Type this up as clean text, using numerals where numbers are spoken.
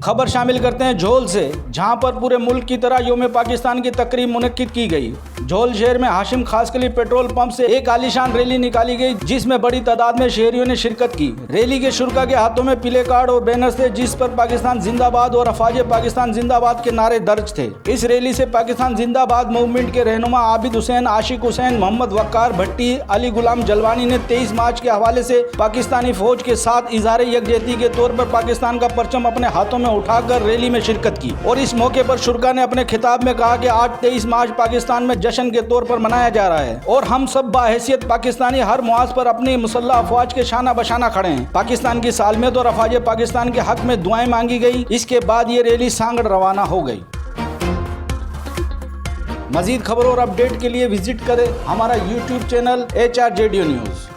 खबर शामिल करते हैं झोल से, जहां पर पूरे मुल्क की तरह यौम पाकिस्तान की तकरीब मुनक्किद की गई। झोल शहर में हाशिम खासकली पेट्रोल पंप से एक आलीशान रैली निकाली गई, जिसमें बड़ी तादाद में शहरियों ने शिरकत की। रैली के शुरा के हाथों में पीले कार्ड और बैनर थे, जिस पर पाकिस्तान जिंदाबाद और अफवाज पाकिस्तान जिंदाबाद के नारे दर्ज थे। इस रैली से पाकिस्तान जिंदाबाद मूवमेंट के रहनुमा आबिद हुसैन, आशिक हुसैन, मोहम्मद वक्कार भट्टी, अली गुलाम जलवानी ने 23 मार्च के हवाले से पाकिस्तानी फौज के साथ इजहार यकजहती के तौर पर पाकिस्तान का परचम अपने हाथों में उठाकर रैली में शिरकत की। और इस मौके पर शुरा ने अपने खिताब में कहा कि आज 23 मार्च पाकिस्तान में जश्न के तौर पर मनाया जा रहा है और हम सब बाहैसियत पाकिस्तानी हर मुआज पर अपनी मुसल्लह अफवाज के शाना बशाना खड़े हैं। पाकिस्तान की सालमियत और अफवाज पाकिस्तान के हक में दुआएं मांगी गई। इसके बाद ये रैली सांगड़ रवाना हो गई। मजीद खबरों और अपडेट के लिए विजिट करें हमारा YouTube चैनल HRJDO न्यूज़।